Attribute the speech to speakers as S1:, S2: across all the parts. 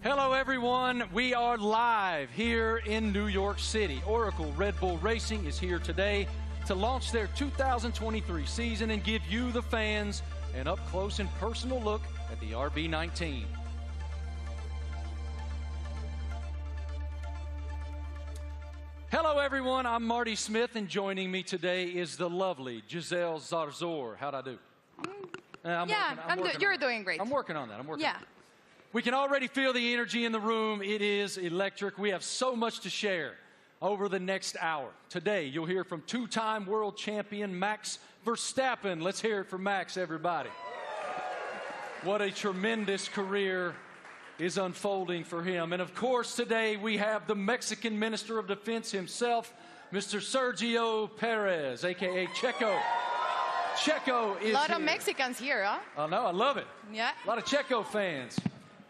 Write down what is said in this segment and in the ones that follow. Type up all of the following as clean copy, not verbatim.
S1: Hello, everyone. We are live here in New York City. Oracle Red Bull Racing is here today to launch their 2023 season and give you, the fans, an up-close and personal look at the RB19. Hello, everyone. I'm Marty Smith, and joining me today is the lovely Giselle Zarzor. How'd I do?
S2: You're doing great.
S1: I'm working on that. We can already feel the energy in the room. It is electric. We have so much to share over the next hour. Today, you'll hear from two-time world champion Max Verstappen. Let's hear it from Max, everybody. What a tremendous career is unfolding for him. And of course, today we have the Mexican Minister of Defense himself, Mr. Sergio Perez, a.k.a. Checo. Checo is
S2: a lot
S1: here.
S2: of Mexicans here, huh?
S1: I know, I love it.
S2: Yeah.
S1: A lot of Checo fans.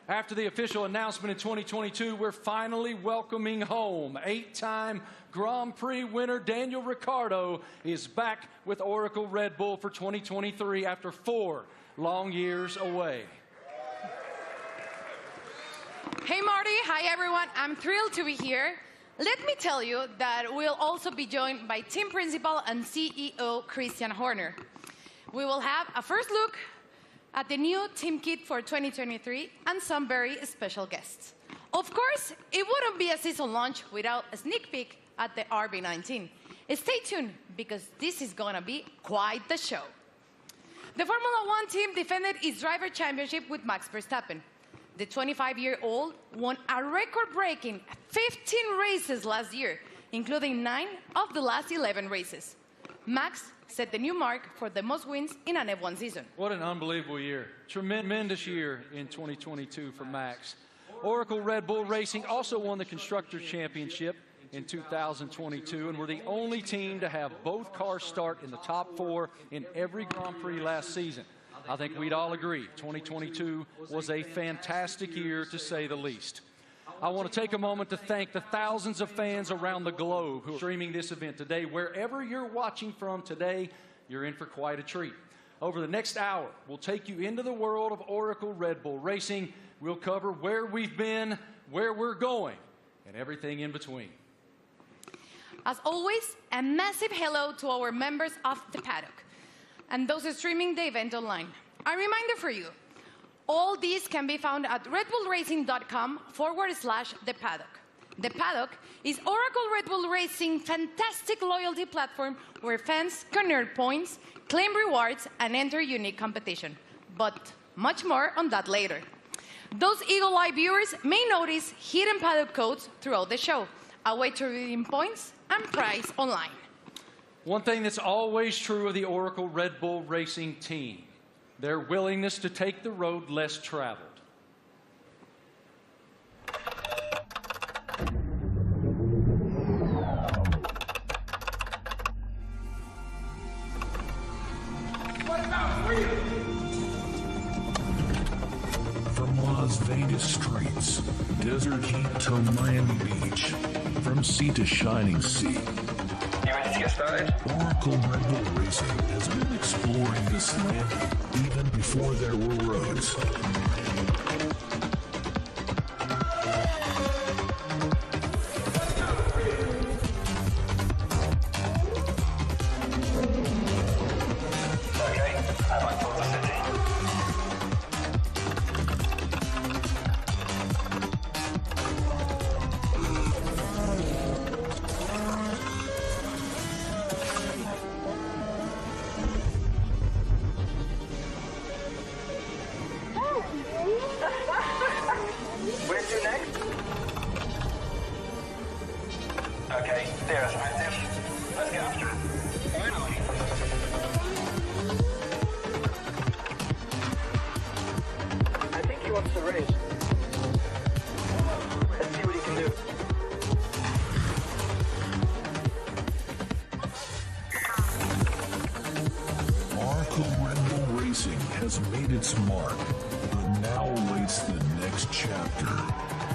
S1: After the official announcement in 2022, we're finally welcoming home. 8-time Grand Prix winner Daniel Ricciardo is back with Oracle Red Bull for 2023 after 4 long years away.
S2: Hey, Marty. Hi, everyone. I'm thrilled to be here. Let me tell you that we'll also be joined by team principal and CEO Christian Horner. We will have a first look at the new team kit for 2023 and some very special guests. Of course, it wouldn't be a season launch without a sneak peek at the RB19. Stay tuned, because this is gonna be quite the show. The Formula One team defended its driver championship with Max Verstappen. The 25-year-old won a record-breaking 15 races last year, including 9 of the last 11 races. Max set the new mark for the most wins in an F1 season.
S1: What an unbelievable year. Tremendous year in 2022 for Max. Oracle Red Bull Racing also won the Constructors' Championship in 2022, and were the only team to have both cars start in the top 4 in every Grand Prix last season. I think we'd all agree 2022 was a fantastic year, to say the least. I want to take a moment to thank the thousands of fans around the globe who are streaming this event today. Wherever you're watching from today, you're in for quite a treat. Over the next hour, we'll take you into the world of Oracle Red Bull Racing. We'll cover where we've been, where we're going, and everything in between.
S2: As always, a massive hello to our members of the paddock and those streaming the event online. A reminder for you, all these can be found at redbullracing.com/the paddock. The paddock is Oracle Red Bull Racing's fantastic loyalty platform where fans can earn points, claim rewards, and enter unique competition. But much more on that later. Those Eagle Eye viewers may notice hidden paddock codes throughout the show, a way to redeem points and prize online.
S1: One thing that's always true of the Oracle Red Bull Racing team: their willingness to take the road less traveled.
S3: From Las Vegas streets, desert heat to Miami Beach, from sea to shining sea,
S4: Get started.
S3: Oracle Red Bull Racing has been exploring this land even before there were roads.
S4: Okay, I'm on board the city. Where to next? Okay, there's Atlantis. Let's get after it. Finally. I think he wants to race. Let's see what he can do.
S3: Oracle Red Bull Racing has made its mark, but now awaits the next chapter.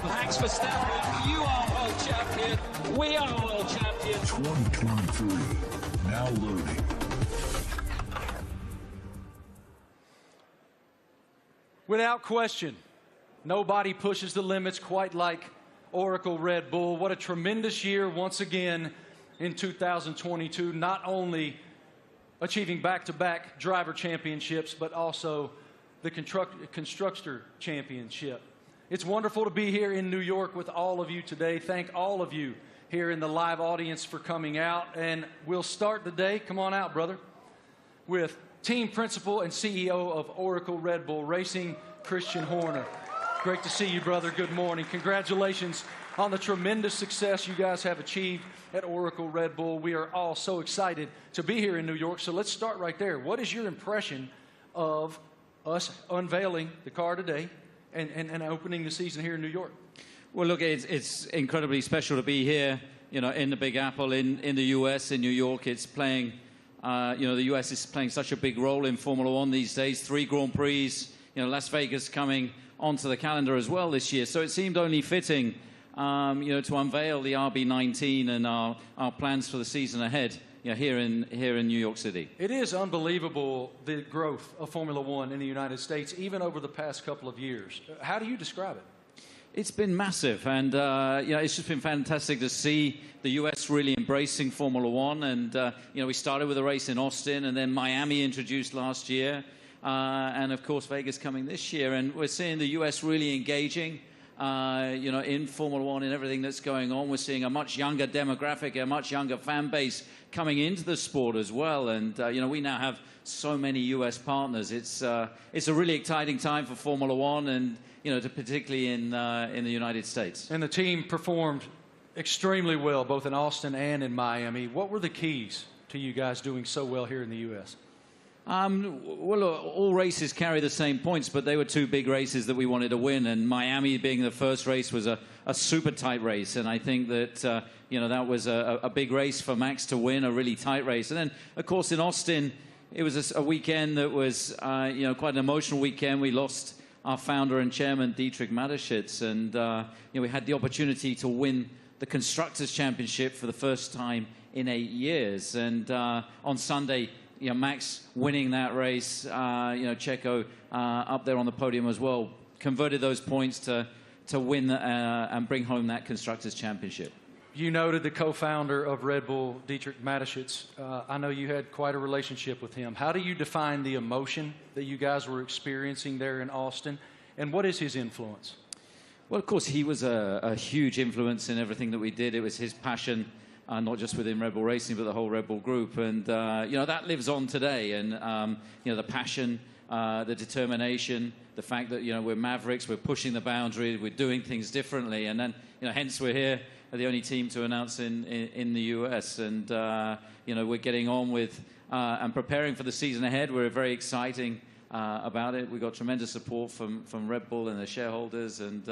S5: Max Verstappen, you are world champion. We are world champion.
S3: 2023, now loading.
S1: Without question, Nobody pushes the limits quite like Oracle Red Bull. What a tremendous year once again in 2022, not only achieving back-to-back driver championships, but also the constructor championship. It's wonderful to be here in New York with all of you today. Thank all of you here in the live audience for coming out. And we'll start the day, come on out, brother, with team principal and CEO of Oracle Red Bull Racing, Christian Horner. Great to see you, brother. Good morning. Congratulations on the tremendous success you guys have achieved at Oracle Red Bull. We are all so excited to be here in New York. So let's start right there. What is your impression of us unveiling the car today and opening the season here in New York?
S6: Well, look, it's incredibly special to be here, you know, in the Big Apple, in the U.S., in New York. It's playing, you know, the U.S. is playing such a big role in Formula One these days. 3 Grand Prix, you know, Las Vegas coming onto the calendar as well this year. So it seemed only fitting, you know, to unveil the RB19 and our plans for the season ahead, you know, here in New York City. It
S1: is unbelievable, the growth of Formula One in the United States, even over the past couple of years. How do you describe it?
S6: It's been massive, and you know, it's just been fantastic to see the U.S. really embracing Formula One. And you know, we started with a race in Austin, and then Miami introduced last year, and of course Vegas coming this year. And we're seeing the U.S. really engaging, you know, in Formula One and everything that's going on. We're seeing a much younger demographic, a much younger fan base coming into the sport as well. And you know, we now have so many U.S. partners. It's a really exciting time for Formula One, and you know, particularly in the United States.
S1: And the team performed extremely well, both in Austin and in Miami. What were the keys to you guys doing so well here in the U.S.?
S6: Well, all races carry the same points, but they were 2 big races that we wanted to win. And Miami being the first race was a super tight race. And I think that, you know, that was a big race for Max to win, a really tight race. And then, of course, in Austin, it was a weekend that was, you know, quite an emotional weekend. We lost our founder and chairman, Dietrich Mateschitz, and you know, we had the opportunity to win the Constructors' Championship for the first time in 8 years. And on Sunday, you know, Max winning that race, you know, Checo up there on the podium as well, converted those points to win and bring home that Constructors' Championship.
S1: You noted the co-founder of Red Bull, Dietrich Mateschitz. I know you had quite a relationship with him. How do you define the emotion that you guys were experiencing there in Austin, and what is his influence?
S6: Well, of course, he was a huge influence in everything that we did. It was his passion, not just within Red Bull Racing, but the whole Red Bull group. And, you know, that lives on today. And, you know, the passion, the determination, the fact that, you know, we're mavericks, we're pushing the boundary, we're doing things differently. And then, you know, hence we're here, the only team to announce in the US. And, you know, we're getting on with and preparing for the season ahead. We're very exciting about it. We've got tremendous support from Red Bull and the shareholders, and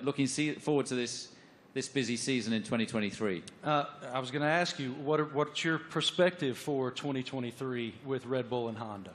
S6: looking forward to this busy season in 2023. I
S1: was going to ask you, what's your perspective for 2023 with Red Bull and Honda?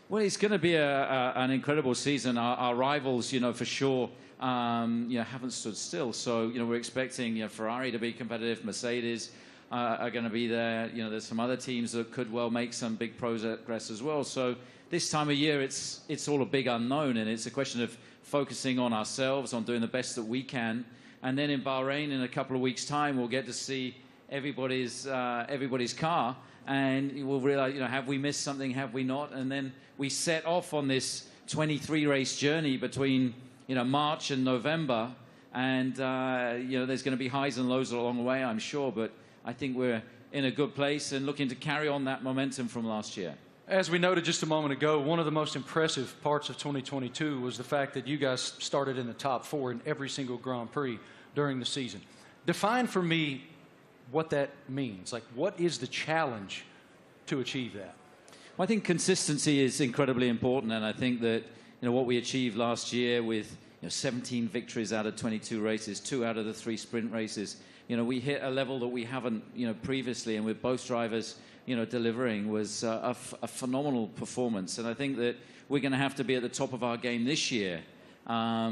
S6: Well, it's going to be an incredible season. Our rivals, you know, for sure, you know, haven't stood still. So, you know, we're expecting, you know, Ferrari to be competitive. Mercedes are going to be there. You know, there's some other teams that could well make some big progress as well. So this time of year, it's all a big unknown, and it's a question of focusing on ourselves, on doing the best that we can. And then in Bahrain, in a couple of weeks' time, we'll get to see everybody's car, and we'll realize, you know, have we missed something, have we not? And then we set off on this 23-race journey between, you know, March and November, and you know, there's going to be highs and lows along the way, I'm sure, but I think we're in a good place and looking to carry on that momentum from last year.
S1: As we noted just a moment ago, one of the most impressive parts of 2022 was the fact that you guys started in the top 4 in every single Grand Prix during the season. Define for me what that means. Like, what is the challenge to achieve that?
S6: Well, I think consistency is incredibly important, and I think that, you know, what we achieved last year with, you know, 17 victories out of 22 races, 2 out of the 3 sprint races, you know, we hit a level that we haven't, you know, previously, and with both drivers, you know, delivering was a phenomenal performance. And I think that we're going to have to be at the top of our game this year,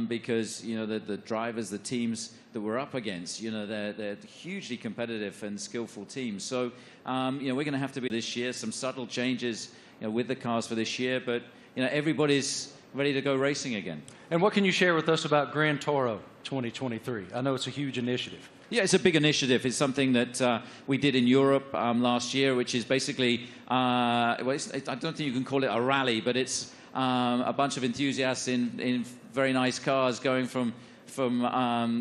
S6: because, you know, the drivers, the teams that we're up against, you know, they're hugely competitive and skillful teams. So, you know, we're going to have to be this year, some subtle changes, you know, with the cars for this year. But, you know, everybody's ready to go racing again.
S1: And what can you share with us about Gran Toro 2023? I know it's a huge initiative.
S6: Yeah, it's a big initiative. It's something that we did in Europe last year, which is basically, I don't think you can call it a rally, but it's a bunch of enthusiasts in very nice cars going from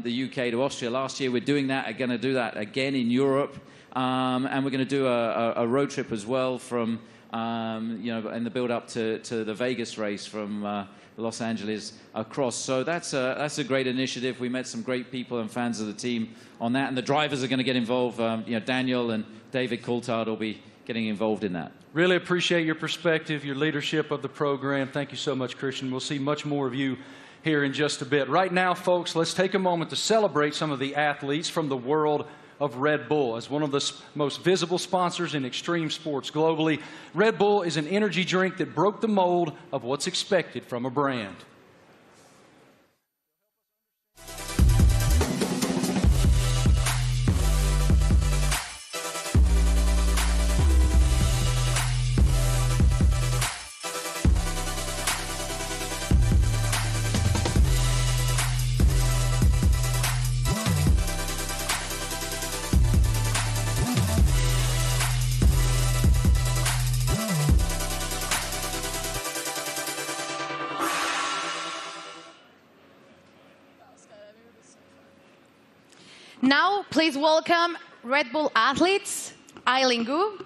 S6: the UK to Austria. Last year we're doing that, going to do that again in Europe, and we're going to do a road trip as well from, in the build-up to the Vegas race from Los Angeles across. So that's a great initiative. We met some great people and fans of the team on that, and the drivers are going to get involved. Daniel and David Coulthard will be getting involved in that.
S1: Really appreciate your perspective, your leadership of the program. Thank you so much, Christian. We'll see much more of you here in just a bit. Right now, folks, let's take a moment to celebrate some of the athletes from the world of Red Bull. As one of the most visible sponsors in extreme sports globally, Red Bull is an energy drink that broke the mold of what's expected from a brand.
S2: Now, please welcome Red Bull athletes, Eileen Gu,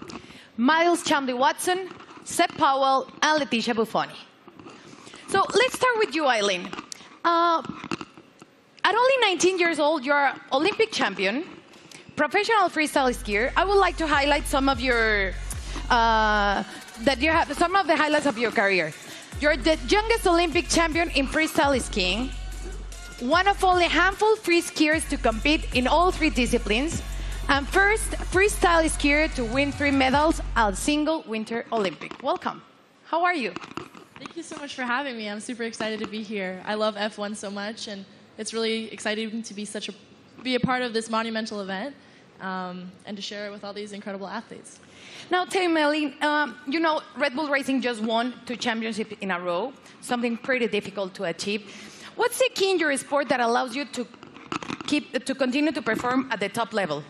S2: Miles Chamley-Watson, Seb Powell, and Leticia Buffoni. So let's start with you, Eileen. At only 19 years old, you're an Olympic champion, professional freestyle skier. I would like to highlight some of your some of the highlights of your career. You're the youngest Olympic champion in freestyle skiing, one of only a handful of free skiers to compete in all 3 disciplines, and first freestyle skier to win 3 medals at a single Winter Olympic. Welcome. How are you?
S7: Thank you so much for having me. I'm super excited to be here. I love F1 so much, and it's really exciting to be a part of this monumental event and to share it with all these incredible athletes.
S2: Now, tell me, Eileen, Red Bull Racing just won 2 championships in a row, something pretty difficult to achieve. What's the key in your sport that allows you to continue to perform at the top level?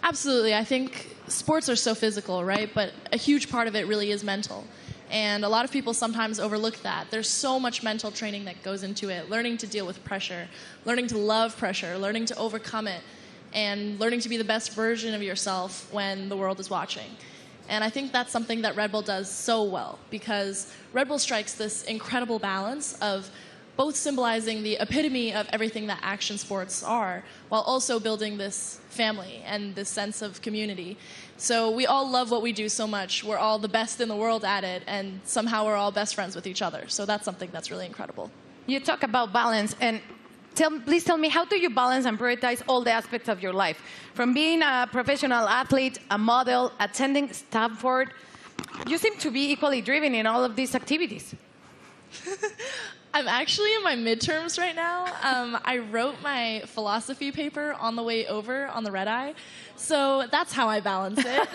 S7: Absolutely. I think sports are so physical, right? But a huge part of it really is mental. And a lot of people sometimes overlook that. There's so much mental training that goes into it, learning to deal with pressure, learning to love pressure, learning to overcome it, and learning to be the best version of yourself when the world is watching. And I think that's something that Red Bull does so well, because Red Bull strikes this incredible balance of both symbolizing the epitome of everything that action sports are, while also building this family and this sense of community. So we all love what we do so much. We're all the best in the world at it, and somehow we're all best friends with each other. So that's something that's really incredible.
S2: You talk about balance, and please tell me, how do you balance and prioritize all the aspects of your life? From being a professional athlete, a model, attending Stanford, you seem to be equally driven in all of these activities.
S7: I'm actually in my midterms right now. I wrote my philosophy paper on the way over on the red eye. So that's how I balance it.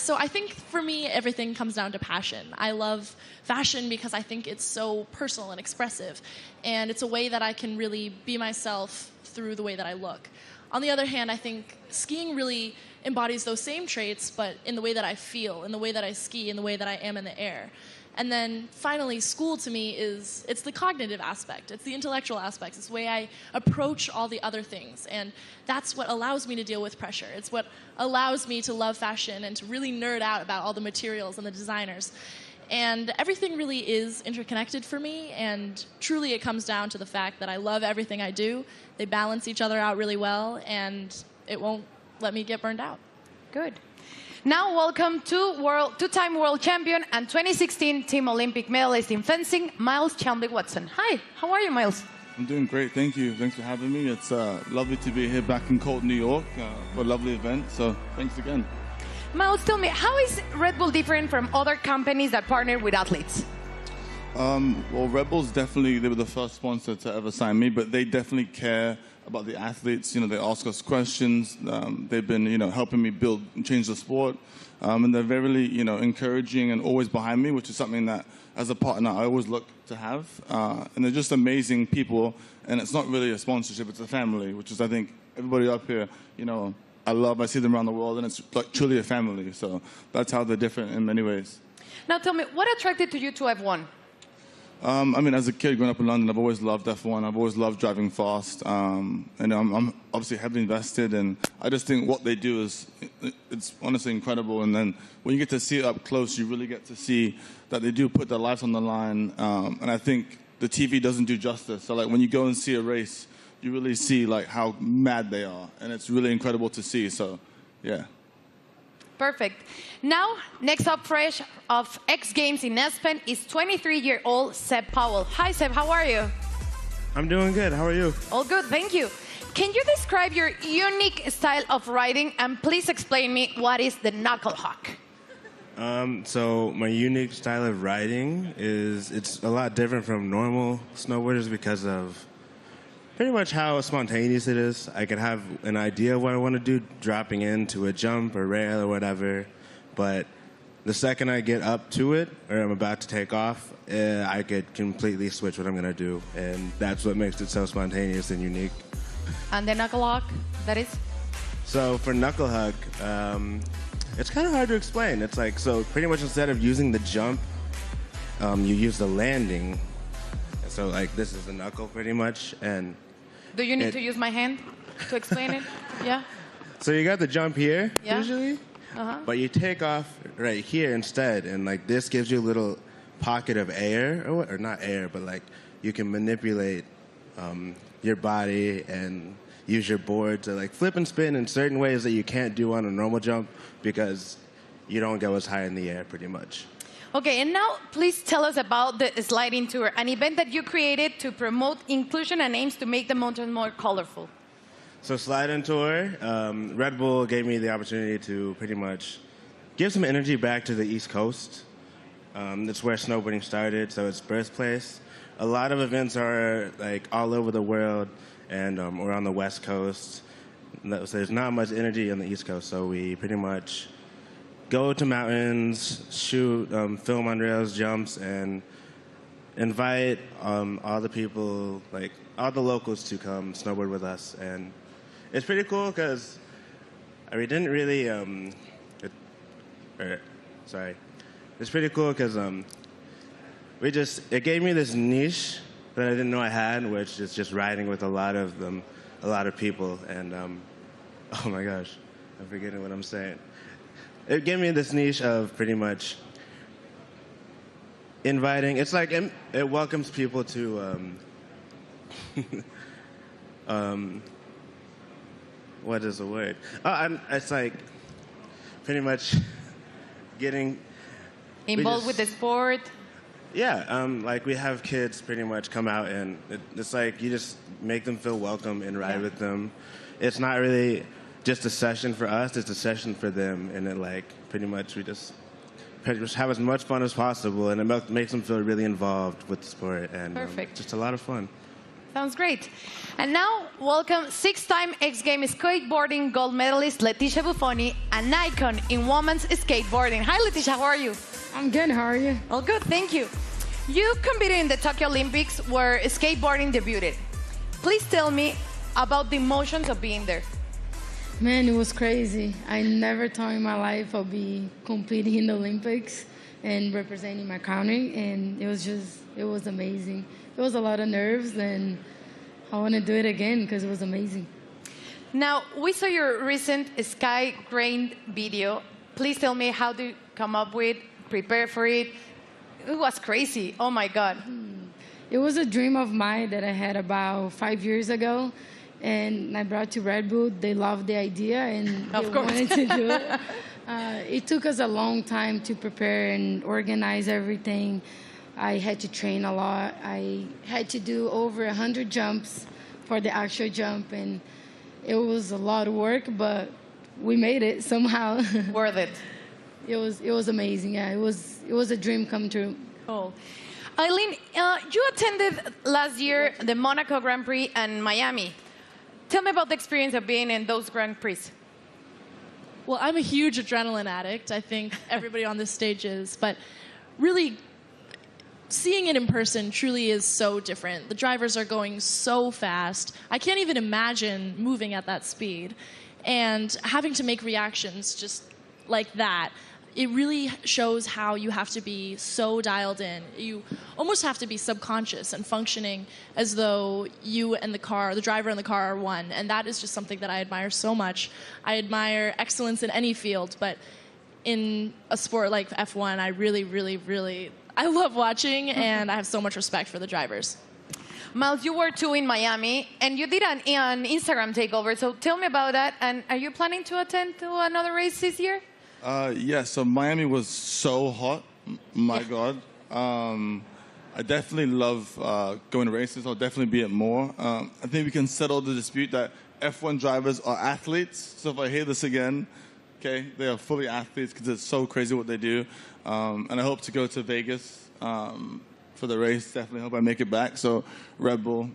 S7: So I think for me, everything comes down to passion. I love fashion because I think it's so personal and expressive. And it's a way that I can really be myself through the way that I look. On the other hand, I think skiing really embodies those same traits, but in the way that I feel, in the way that I ski, in the way that I am in the air. And then finally, school to me it's the cognitive aspect. It's the intellectual aspects. It's the way I approach all the other things. And that's what allows me to deal with pressure. It's what allows me to love fashion and to really nerd out about all the materials and the designers. And everything really is interconnected for me. And truly, it comes down to the fact that I love everything I do. They balance each other out really well, and it won't let me get burned out.
S2: Good. Now, welcome to two-time world champion and 2016 Team Olympic medalist in fencing, Miles Chamley-Watson. Hi, how are you, Miles?
S8: I'm doing great, thank you. Thanks for having me. It's lovely to be here back in cold New York for a lovely event, so thanks again.
S2: Miles, tell me, how is Red Bull different from other companies that partner with athletes?
S8: Well, Red Bull's definitely, they were the first sponsor to ever sign me, but they definitely care about the athletes. You know, they ask us questions. They've been, you know, helping me build and change the sport. And they're very, you know, encouraging and always behind me, which is something that, as a partner, I always look to have. And they're just amazing people. And it's not really a sponsorship, it's a family, which is, I think, everybody up here, you know, I see them around the world, and it's like truly a family. So that's how they're different in many ways.
S2: Now tell me, what attracted to you to F1?
S8: I mean, as a kid growing up in London, I've always loved F1. I've always loved driving fast. And I'm obviously heavily invested. And I just think what they do it's honestly incredible. And then when you get to see it up close, you really get to see that they do put their lives on the line. And I think the TV doesn't do justice. So, like, when you go and see a race, you really see, like, how mad they are. And it's really incredible to see. So, yeah.
S2: Perfect. Now, next up fresh of X Games in Aspen is 23-year-old Seb Powell. Hi, Seb. How are you?
S9: I'm doing good. How are you?
S2: All good. Thank you. Can you describe your unique style of riding, and please explain me what is the knuckle hawk?
S9: So my unique style of riding it's a lot different from normal snowboarders because of pretty much how spontaneous it is. I can have an idea of what I want to do dropping into a jump or rail or whatever, but the second I get up to it or I'm about to take off, I could completely switch what I'm going to do, and that's what makes it so spontaneous and unique.
S2: And the knuckle hawk, that is?
S9: So for knuckle hug, it's kind of hard to explain. It's like, so pretty much instead of using the jump, you use the landing. So like this is the knuckle pretty much, and
S2: do you need to use my hand to explain it? Yeah.
S9: So you got the jump here usually,
S2: Uh-huh.
S9: but you take off right here instead, and like this gives you a little pocket of air, or not air, but like you can manipulate your body and use your board to like flip and spin in certain ways that you can't do on a normal jump because you don't go as high in the air pretty much.
S2: Okay, and now please tell us about the Sliding Tour, an event that you created to promote inclusion and aims to make the mountain more colorful.
S9: So Sliding Tour, Red Bull gave me the opportunity to pretty much give some energy back to the East Coast. That's where snowboarding started, so it's birthplace. A lot of events are like all over the world, and we're on the West Coast. So there's not much energy on the East Coast, so we pretty much go to mountains, shoot, film on rails, jumps, and invite all the people, like all the locals, to come snowboard with us. And it's pretty cool because we didn't really. It's pretty cool because it gave me this niche that I didn't know I had, which is just riding with a lot of people. And oh my gosh, I'm forgetting what I'm saying. It gave me this niche of pretty much inviting. It's like it welcomes people to what is the word? It's like pretty much getting
S2: involved with the sport.
S9: Yeah, like we have kids pretty much come out, and it's like you just make them feel welcome and ride with them. It's not really just a session for us, it's a session for them, and it like pretty much we just have as much fun as possible, and it makes them feel really involved with the sport, and just a lot of fun.
S2: Sounds great. And now, welcome six-time X Games skateboarding gold medalist Leticia Buffoni, an icon in women's skateboarding. Hi, Leticia, how are you?
S10: I'm good, how are you?
S2: All good, thank you. You competed in the Tokyo Olympics where skateboarding debuted. Please tell me about the emotions of being there.
S10: Man, it was crazy. I never thought in my life I'll be competing in the Olympics and representing my country, and it was amazing. It was a lot of nerves, and I want to do it again because it was amazing.
S2: Now, we saw your recent Sky Grain video. Please tell me how to come up with, prepare for it. It was crazy. Oh, my God.
S10: It was a dream of mine that I had about 5 years ago, and I brought to Red Bull. They loved the idea, and they wanted to do it. It took us a long time to prepare and organize everything. I had to train a lot. I had to do over 100 jumps for the actual jump, and it was a lot of work, but we made it somehow.
S2: Worth it.
S10: It was amazing. Yeah, it was a dream come true.
S2: Cool. Eileen, you attended last year the Monaco Grand Prix and Miami. Tell me about the experience of being in those Grand Prix.
S7: Well, I'm a huge adrenaline addict. I think everybody on this stage is. But really, seeing it in person truly is so different. The drivers are going so fast. I can't even imagine moving at that speed. And having to make reactions just like that, it really shows how you have to be so dialed in. You almost have to be subconscious and functioning as though you and the driver and the car are one. And that is just something that I admire so much. I admire excellence in any field, but in a sport like F1, I really, I love watching, and I have so much respect for the drivers.
S2: Miles, you were too in Miami, and you did an Instagram takeover. So tell me about that. And are you planning to attend to another race this year?
S8: Yeah, so Miami was so hot. My God. I definitely love going to races. I'll definitely be at more. I think we can settle the dispute that F1 drivers are athletes. So if I hear this again, okay, they are fully athletes because it's so crazy what they do. And I hope to go to Vegas for the race. Definitely hope I make it back. So Red Bull,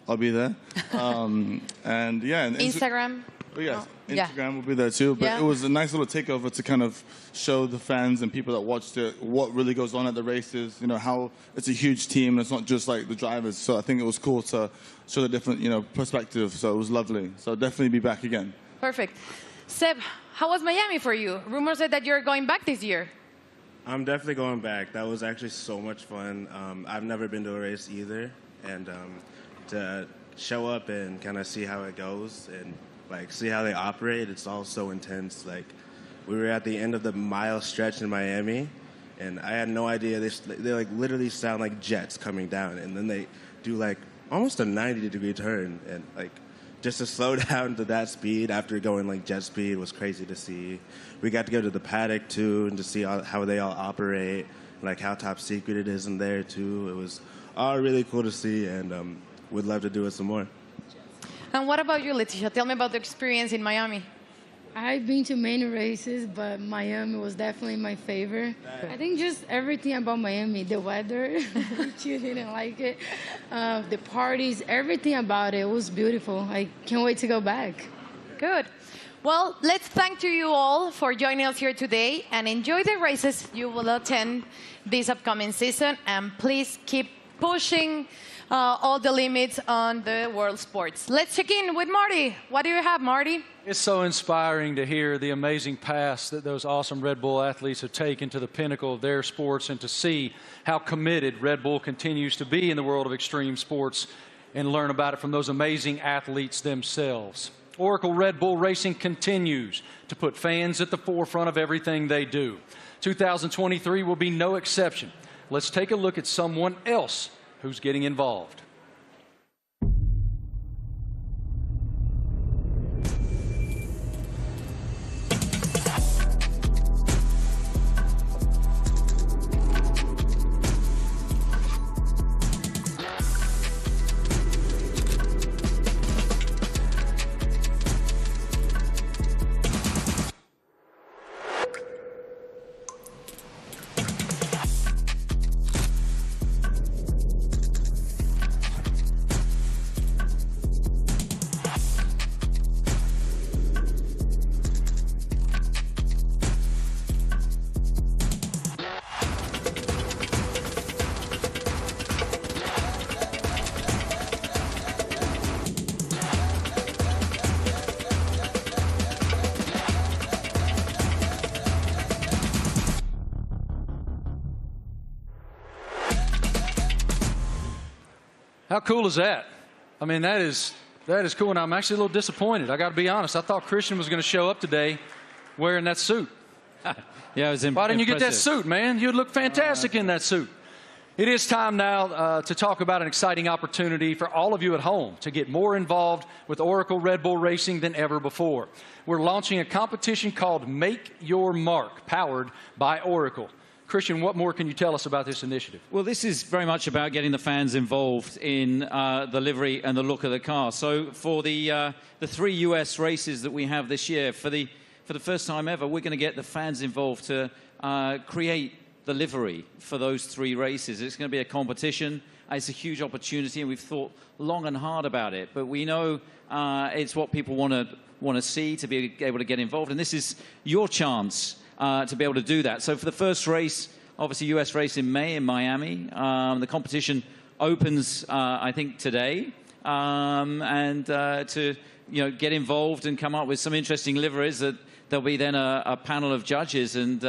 S8: I'll be there. And yeah. And
S2: Instagram?
S8: Oh, yes, Instagram will be there too. But it was a nice little takeover to kind of show the fans and people that watched it what really goes on at the races. You know, how it's a huge team. It's not just like the drivers. So I think it was cool to show the different, perspective. So it was lovely. So I'll definitely be back again.
S2: Perfect. Seb, how was Miami for you? Rumors said that you're going back this year.
S9: I'm definitely going back. That was actually so much fun. I've never been to a race either. And to show up and kind of see how it goes and see how they operate. It's all so intense. We were at the end of the mile stretch in Miami, and I had no idea. They literally sound like jets coming down, and then they do almost a 90-degree turn, and just to slow down to that speed after going jet speed was crazy to see. We got to go to the paddock too, and to see how they all operate, how top secret it is in there too. It was all really cool to see, and would love to do it some more.
S2: And what about you, Leticia? Tell me about the experience in Miami.
S10: I've been to many races, but Miami was definitely my favorite. I think just everything about Miami, the weather, which you didn't like it, the parties, everything about it was beautiful. I can't wait to go back.
S2: Good. Well, let's thank you all for joining us here today and enjoy the races you will attend this upcoming season. And please keep pushing all the limits on the world sports. Let's check in with Marty. What do you have, Marty?
S1: It's so inspiring to hear the amazing paths that those awesome Red Bull athletes have taken to the pinnacle of their sports, and to see how committed Red Bull continues to be in the world of extreme sports, and learn about it from those amazing athletes themselves. Oracle Red Bull Racing continues to put fans at the forefront of everything they do. 2023 will be no exception. Let's take a look at someone else who's getting involved. How cool is that? I mean, that is cool, and I'm actually a little disappointed. I got to be honest. I thought Christian was going to show up today wearing that suit.
S6: Yeah, it was
S1: Why didn't you get that suit, man? You'd look fantastic in that suit. It is time now to talk about an exciting opportunity for all of you at home to get more involved with Oracle Red Bull Racing than ever before. We're launching a competition called Make Your Mark, powered by Oracle. Christian, what more can you tell us about this initiative?
S6: Well, this is very much about getting the fans involved in the livery and the look of the car. So for the 3 US races that we have this year, for the first time ever, we're going to get the fans involved to create the livery for those 3 races. It's going to be a competition. It's a huge opportunity, and we've thought long and hard about it. But we know it's what people want to see, to be able to get involved. And this is your chance to be able to do that. So for the first race, obviously US race in May in Miami, the competition opens, I think, today. And to get involved and come up with some interesting liveries, that there'll be then a panel of judges, and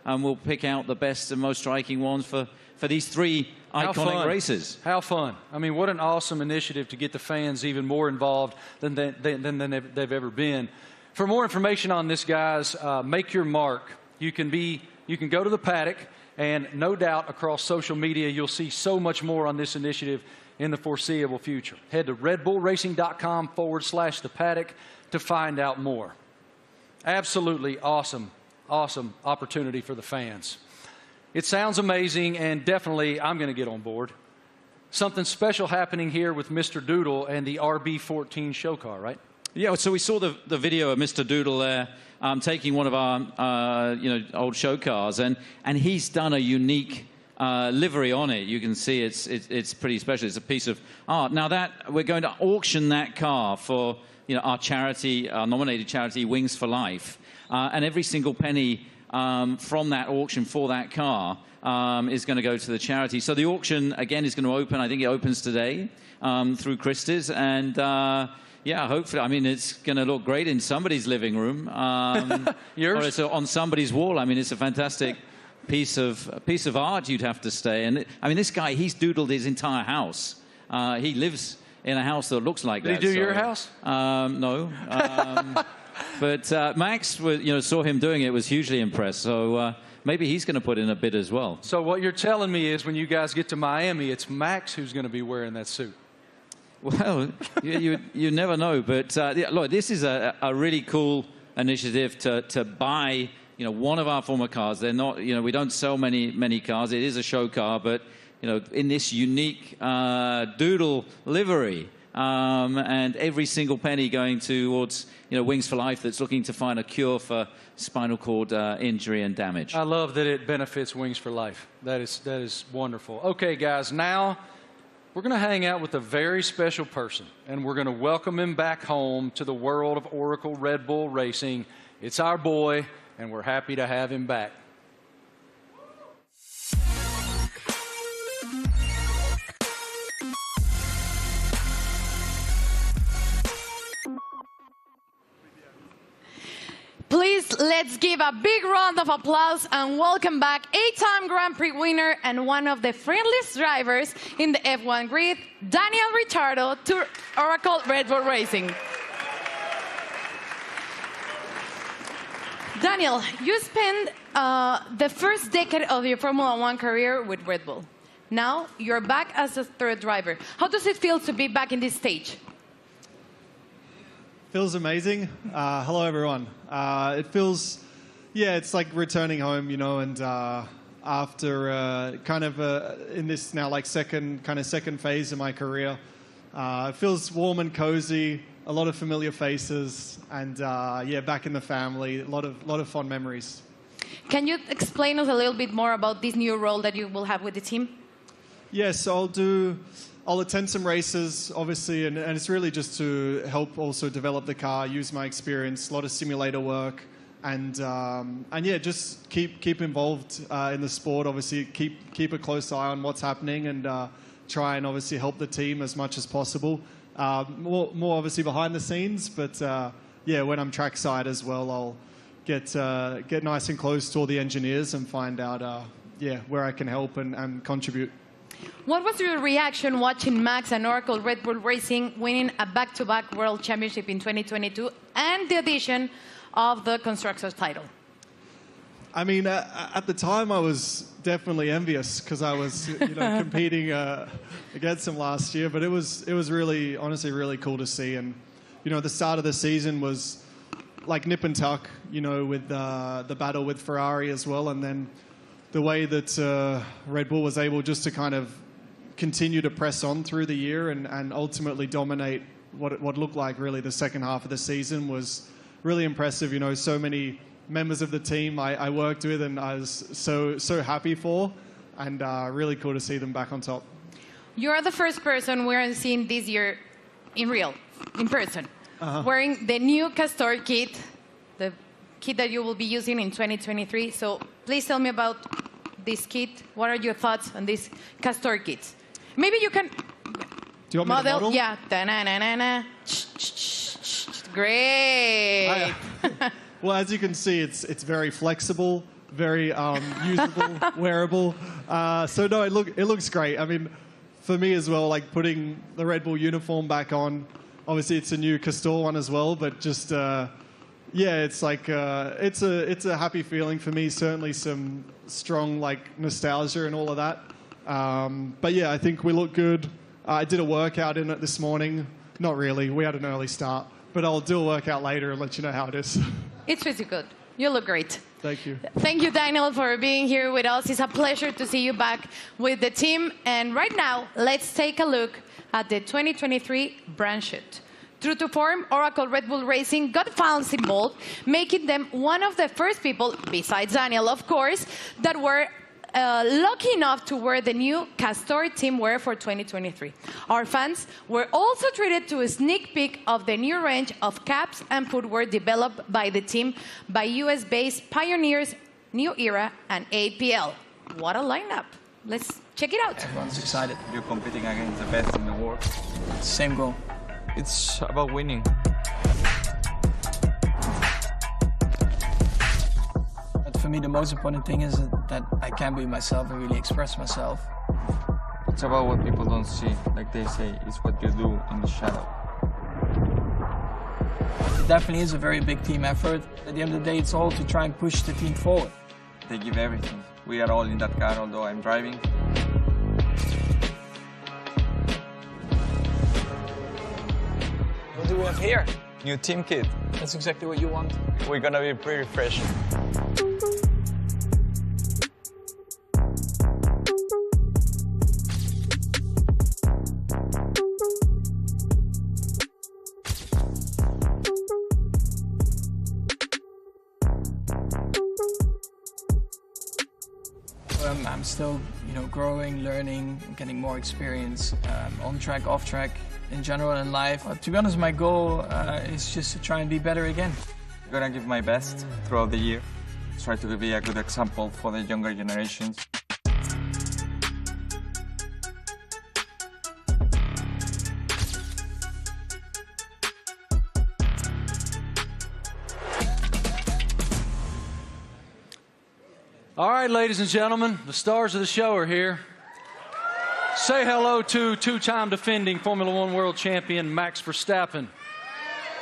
S6: we'll pick out the best and most striking ones for these 3 iconic races.
S1: How fun. I mean, what an awesome initiative to get the fans even more involved than they've ever been. For more information on this, guys, make your mark. You can go to the paddock, and no doubt across social media you'll see so much more on this initiative in the foreseeable future. Head to redbullracing.com/the paddock to find out more. Absolutely awesome opportunity for the fans. It sounds amazing, and definitely I'm going to get on board. Something special happening here with Mr. Doodle and the RB14 show car, right?
S6: Yeah, so we saw the video of Mr. Doodle there taking one of our old show cars, and he's done a unique livery on it. You can see it's pretty special. It's a piece of art. Now that we're going to auction that car for our charity, our nominated charity, Wings for Life, and every single penny from that auction for that car is going to go to the charity. So the auction, again, is going to open. I think it opens today through Christie's. And, yeah, hopefully, I mean, it's going to look great in somebody's living room.
S1: Yours?
S6: Or it's on somebody's wall. I mean, it's a fantastic piece of art, you'd have to say. And, I mean, this guy, he's doodled his entire house. He lives in a house that looks like that.
S1: Did he do your house?
S6: No. But Max, saw him doing it, was hugely impressed. So maybe he's going to put in a bid as well.
S1: So what you're telling me is when you guys get to Miami, it's Max who's going to be wearing that suit.
S6: Well, you never know. But look, this is a really cool initiative to buy one of our former cars. They're not, we don't sell many cars. It is a show car, but in this unique doodle livery. And every single penny going towards Wings for Life, that's looking to find a cure for spinal cord injury and damage.
S1: I love that it benefits Wings for Life. That is wonderful. Okay, guys, now we're going to hang out with a very special person, and we're going to welcome him back home to the world of Oracle Red Bull Racing. It's our boy, and we're happy to have him back.
S2: Please, let's give a big round of applause and welcome back 8-time Grand Prix winner and one of the friendliest drivers in the F1 grid, Daniel Ricciardo, to Oracle Red Bull Racing. Daniel, you spent the first decade of your Formula One career with Red Bull. Now you're back as a third driver. How does it feel to be back in this stage?
S11: Feels amazing. Hello, everyone. It feels, it's like returning home, and after kind of in this now like second phase of my career, it feels warm and cozy, a lot of familiar faces, and back in the family, a lot of fond memories.
S2: Can you explain us a little bit more about this new role that you will have with the team?
S11: Yes, I'll attend some races, obviously, and it's really just to help also develop the car, use my experience, a lot of simulator work, and just keep involved in the sport. Obviously, keep a close eye on what's happening, and try and obviously help the team as much as possible. More obviously behind the scenes, but when I'm trackside as well, I'll get nice and close to all the engineers and find out where I can help and contribute.
S2: What was your reaction watching Max and Oracle Red Bull Racing winning a back-to-back World Championship in 2022 and the addition of the Constructors title?
S11: I mean, at the time I was definitely envious because I was competing against them last year, but it was really, honestly, really cool to see. And the start of the season was like nip and tuck, with the battle with Ferrari as well, and then the way that Red Bull was able just to kind of continue to press on through the year and ultimately dominate what looked like really the second half of the season was really impressive. So many members of the team I worked with and I was so happy for, and really cool to see them back on top.
S2: You are the first person we're seeing this year in person, wearing the new Castor kit, the kit that you will be using in 2023. So please tell me about this kit. What are your thoughts on this Castor kit? Maybe you can
S11: Do you want me to model?
S2: Yeah. Da-na-na-na-na. Great.
S11: Well, as you can see, it's very flexible, very usable, wearable. So no, it looks great. I mean, for me as well, like putting the Red Bull uniform back on. Obviously, it's a new Castor one as well, but just yeah, it's like it's a happy feeling for me. Certainly, some strong like nostalgia and all of that. But yeah, I think we look good. I did a workout in it this morning. Not really. We had an early start, but I'll do a workout later and let you know how it is.
S2: It's pretty good. You look great.
S11: Thank you.
S2: Thank you, Daniel, for being here with us. It's a pleasure to see you back with the team. And right now, let's take a look at the 2023 brand shoot. True to form, Oracle Red Bull Racing got fans involved, making them one of the first people, besides Daniel, of course, that were lucky enough to wear the new Castor team wear for 2023. Our fans were also treated to a sneak peek of the new range of caps and footwear developed by the team by US-based pioneers New Era and APL. What a lineup. Let's check it out.
S12: Everyone's excited. You're competing against the best in the world. Same goal. It's about winning. For me, the most important thing is that I can be myself and really express myself.
S13: It's about what people don't see. Like they say, it's what you do in the shadow.
S12: It definitely is a very big team effort. At the end of the day, it's all to try and push the team forward.
S13: They give everything. We are all in that car, although I'm driving.
S12: What do we have here?
S13: New team kit.
S12: That's exactly what you want.
S13: We're gonna be pretty fresh.
S12: I'm still, growing, learning, getting more experience on track, off track, in general in life. To be honest, my goal is just to try and be better again.
S13: I'm gonna give my best throughout the year. Try to be a good example for the younger generations.
S1: All right, ladies and gentlemen, the stars of the show are here. Say hello to two-time defending Formula One world champion Max Verstappen,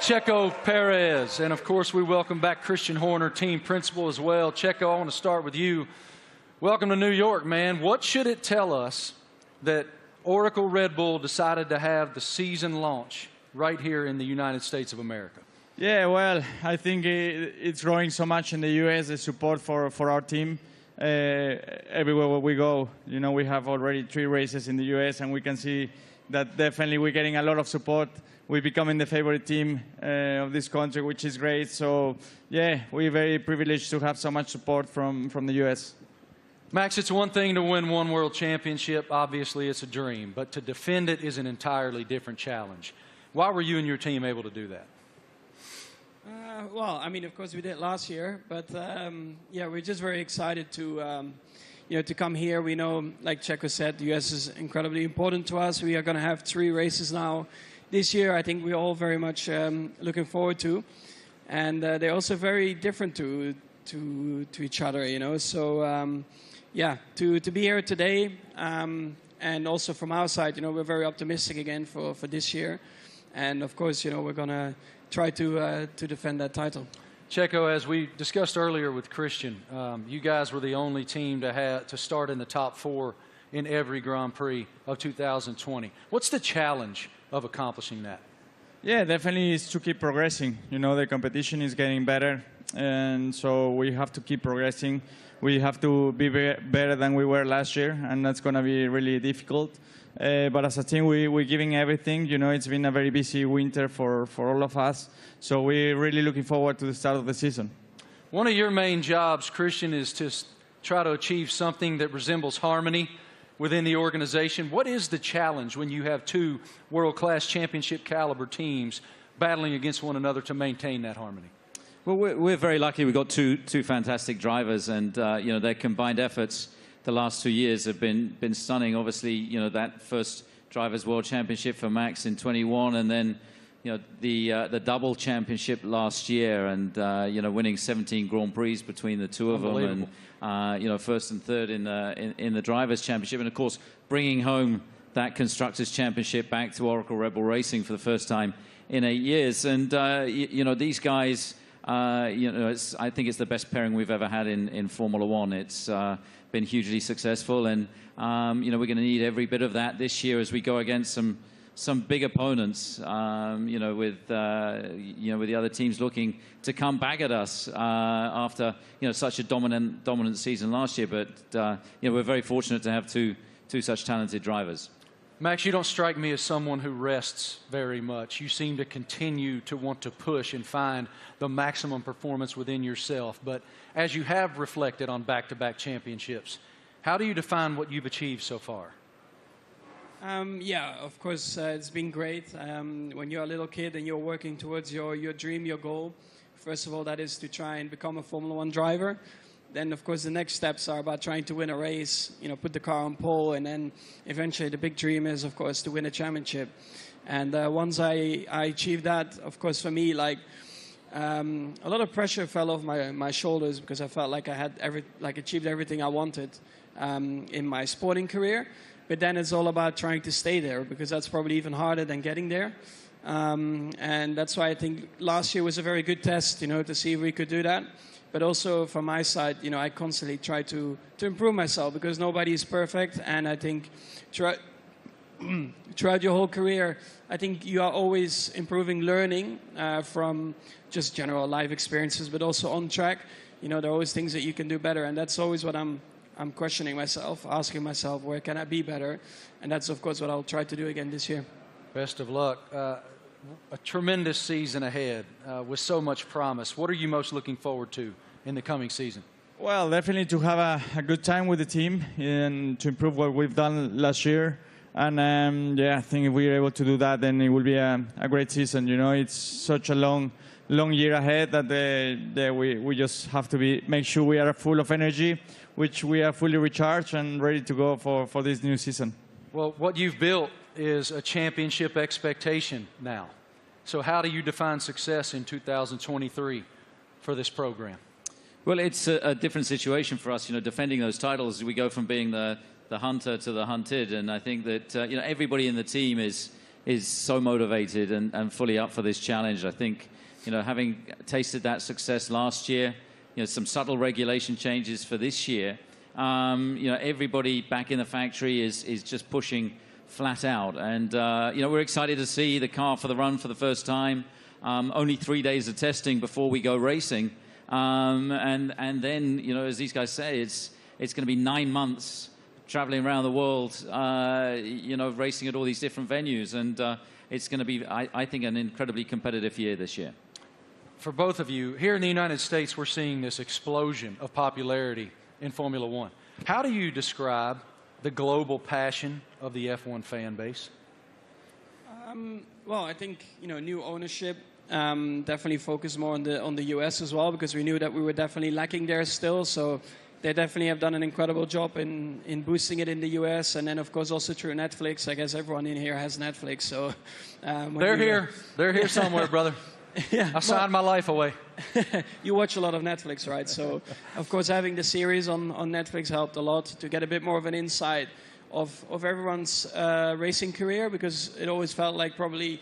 S1: Checo Perez, and of course we welcome back Christian Horner, team principal as well. Checo, I want to start with you. Welcome to New York, man. What should it tell us that Oracle Red Bull decided to have the season launch right here in the United States of America?
S14: Yeah, well, I think it's growing so much in the U.S., the support for our team. Everywhere where we go, we have already 3 races in the U.S., and we can see that definitely we're getting a lot of support. We're becoming the favorite team of this country, which is great. So, yeah, we're very privileged to have so much support from the U.S.
S1: Max, it's one thing to win one world championship. Obviously, it's a dream. But to defend it is an entirely different challenge. Why were you and your team able to do that?
S12: Well, I mean, of course we did last year, but yeah, we're just very excited to, to come here. We know, like Checo said, the US is incredibly important to us. We are going to have 3 races now this year. I think we're all very much looking forward to, and they're also very different to each other, So, yeah, to be here today, and also from our side, we're very optimistic again for this year, and of course, we're going to try to defend that title.
S1: Checo, as we discussed earlier with Christian, you guys were the only team to start in the top 4 in every Grand Prix of 2020. What's the challenge of accomplishing that?
S14: Yeah, definitely is to keep progressing. The competition is getting better, and so we have to keep progressing. We have to be better than we were last year, and that's going to be really difficult. But as a team, we're giving everything. It's been a very busy winter for all of us. So we're really looking forward to the start of the season.
S1: One of your main jobs, Christian, is to try to achieve something that resembles harmony within the organization. What is the challenge when you have two world-class championship caliber teams battling against one another to maintain that harmony?
S6: Well, we're very lucky. We've got two fantastic drivers, and you know, their combined efforts the last 2 years have been stunning. Obviously, you know, that first Drivers' World Championship for Max in 21, and then you know the double championship last year, and you know, winning 17 Grand Prix between the two of them, and you know, first and third in the Drivers' Championship, and of course bringing home that Constructors' Championship back to Oracle Red Bull Racing for the first time in 8 years. And you know, these guys, you know, I think it's the best pairing we've ever had in Formula One. It's been hugely successful, and you know, we're going to need every bit of that this year as we go against some big opponents. You know, with the other teams looking to come back at us after such a dominant season last year. But you know, we're very fortunate to have two such talented drivers.
S1: Max, you don't strike me as someone who rests very much. You seem to continue to want to push and find the maximum performance within yourself. But as you have reflected on back-to-back championships, how do you define what you've achieved so far?
S12: Yeah, of course, it's been great. When you're a little kid and you're working towards your dream, your goal, first of all, that is to try and become a Formula One driver. Then, of course, the next steps are about trying to win a race, you know, put the car on pole, and then eventually the big dream is, of course, to win a championship. And once I achieved that, of course, for me, like, a lot of pressure fell off my shoulders, because I felt like I had achieved everything I wanted in my sporting career. But then it's all about trying to stay there, because that's probably even harder than getting there. And that's why I think last year was a very good test, you know, to see if we could do that. But also from my side, you know, I constantly try to improve myself, because nobody is perfect. And I think throughout your whole career, I think you are always improving, learning from just general life experiences, but also on track. You know, there are always things that you can do better. And that's always what I'm questioning myself, asking myself, where can I be better? And that's, of course, what I'll try to do again this year.
S1: Best of luck. A tremendous season ahead with so much promise. What are you most looking forward to in the coming season?
S14: Well, definitely to have a good time with the team and to improve what we've done last year. And yeah, I think if we're able to do that, then it will be a great season. You know, it's such a long year ahead that we just have to make sure we are full of energy, which we are fully recharged and ready to go for this new season.
S1: Well, what you've built is a championship expectation now. So how do you define success in 2023 for this program?
S6: Well, it's a different situation for us, you know, defending those titles. We go from being the hunter to the hunted, and I think that you know, everybody in the team is so motivated and fully up for this challenge. I think, you know, having tasted that success last year, you know, some subtle regulation changes for this year, you know, everybody back in the factory is just pushing flat out. And, you know, we're excited to see the car for the run for the first time. Only 3 days of testing before we go racing. And then, you know, as these guys say, it's going to be 9 months traveling around the world, you know, racing at all these different venues. And it's going to be, I think, an incredibly competitive year this year.
S1: For both of you, here in the United States, we're seeing this explosion of popularity in Formula One. How do you describe the global passion of the F1 fan base?
S12: Well, I think, you know, new ownership definitely focused more on the US as well, because we knew that we were definitely lacking there still. So they definitely have done an incredible job in boosting it in the US, and then of course also through Netflix. I guess everyone in here has Netflix, so
S1: they're here somewhere, brother.
S12: Yeah,
S1: I signed my life away.
S12: You watch a lot of Netflix, right? So, of course, having the series on Netflix helped a lot to get a bit more of an insight of everyone's racing career, because it always felt like probably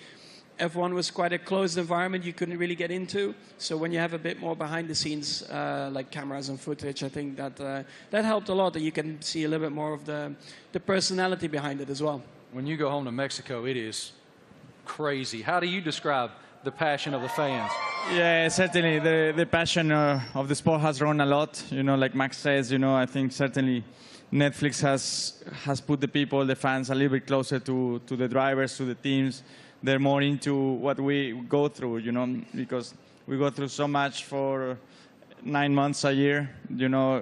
S12: F1 was quite a closed environment you couldn't really get into. So when you have a bit more behind the scenes, like cameras and footage, I think that helped a lot, that you can see a little bit more of the personality behind it as well.
S1: When you go home to Mexico, it is crazy. How do you describe the passion of the fans?
S14: Yeah, certainly the passion of the sport has grown a lot. You know, like Max says, you know, I think certainly Netflix has put the people, the fans, a little bit closer to the drivers, to the teams. They're more into what we go through, you know, because we go through so much for 9 months a year. You know,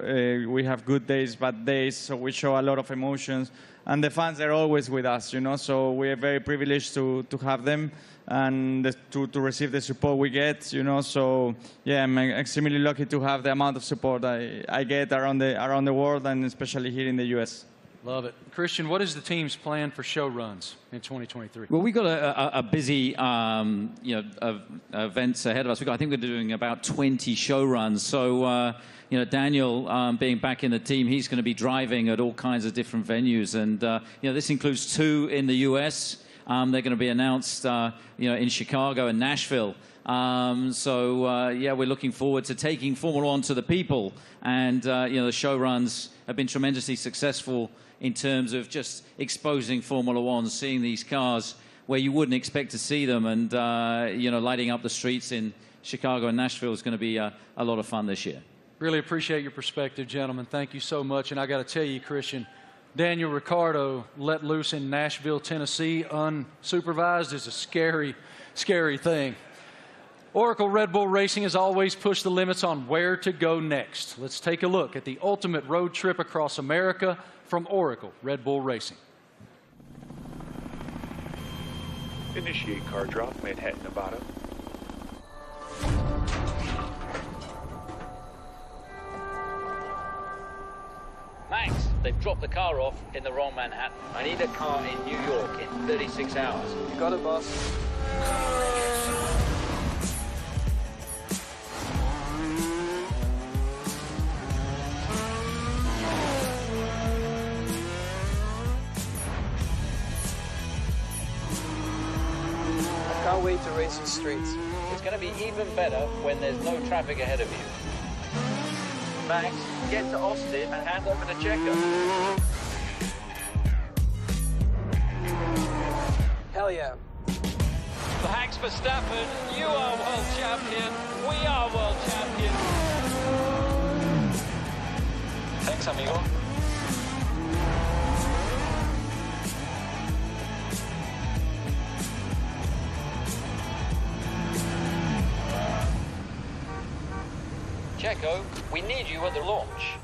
S14: we have good days, bad days, so we show a lot of emotions. And the fans are always with us, you know, so we are very privileged to have them and to receive the support we get, you know. So, yeah, I'm extremely lucky to have the amount of support I get around the world and especially here in the U.S.
S1: Love it. Christian, what is the team's plan for show runs in 2023?
S6: Well, we've got a busy events ahead of us. I think we're doing about 20 show runs. So, you know, Daniel being back in the team, he's going to be driving at all kinds of different venues. And, you know, this includes 2 in the U.S. They're going to be announced, you know, in Chicago and Nashville. Yeah, we're looking forward to taking Formula One to the people. And, you know, the show runs have been tremendously successful in terms of just exposing Formula One, seeing these cars where you wouldn't expect to see them, and you know, lighting up the streets in Chicago and Nashville is going to be a lot of fun this year.
S1: Really appreciate your perspective, gentlemen. Thank you so much. And I got to tell you, Christian, Daniel Ricciardo let loose in Nashville, Tennessee, unsupervised is a scary, scary thing. Oracle Red Bull Racing has always pushed the limits on where to go next. Let's take a look at the ultimate road trip across America from Oracle Red Bull Racing.
S15: Initiate car drop, Manhattan, Nevada.
S6: Max, they've dropped the car off in the wrong Manhattan. I need a car in New York in 36 hours.
S13: You got it, boss.
S6: Can't wait to race the streets. It's going to be even better when there's no traffic ahead of you. Max, get to Austin and hand over the checker.
S5: Hell yeah. Thanks, Verstappen. You are world champion. We are world champion.
S6: Thanks, amigo. Checo, we need you at the launch.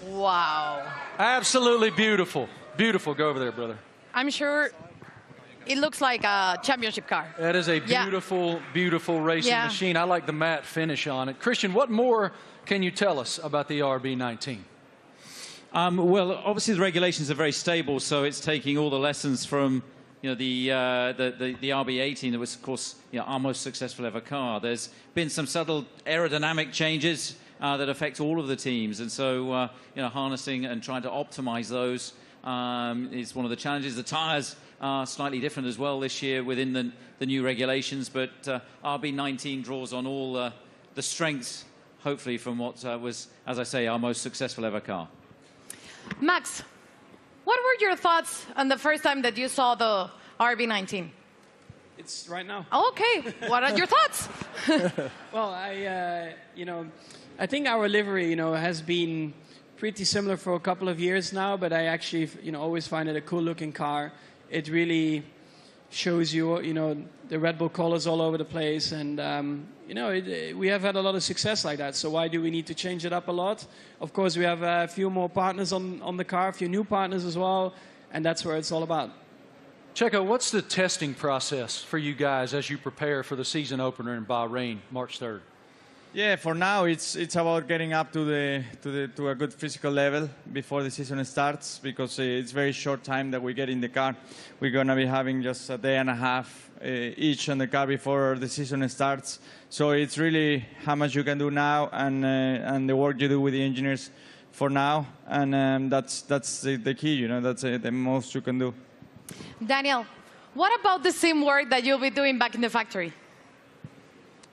S2: Wow.
S1: Absolutely beautiful. Beautiful. Go over there, brother.
S2: I'm sure it looks like a championship car.
S1: That is a beautiful, beautiful racing machine. I like the matte finish on it. Christian, what more can you tell us about the RB19?
S6: Well, obviously the regulations are very stable, so it's taking all the lessons from the RB18 that was, of course, our most successful ever car. There's been some subtle aerodynamic changes that affect all of the teams, and so harnessing and trying to optimize those is one of the challenges. The tires are slightly different as well this year within the new regulations, but RB19 draws on all the strengths, hopefully, from what was, as I say, our most successful ever car.
S2: Max, what were your thoughts on the first time that you saw the RB19?
S12: It's right now.
S2: Okay, what are your thoughts?
S12: Well, I think our livery, has been pretty similar for a couple of years now, but I actually, always find it a cool-looking car. It really shows you, the Red Bull colors all over the place, and we have had a lot of success like that. So why do we need to change it up a lot? Of course, we have a few more partners on the car, a few new partners as well, and that's where it's all about.
S1: Checo, what's the testing process for you guys as you prepare for the season opener in Bahrain, March 3rd?
S14: Yeah, for now it's about getting up to a good physical level before the season starts, because it's very short time that we get in the car. We're gonna be having just a day and a half each on the car before the season starts. So it's really how much you can do now and the work you do with the engineers for now, and that's the key. That's the most you can do.
S2: Daniel, what about the same work that you'll be doing back in the factory?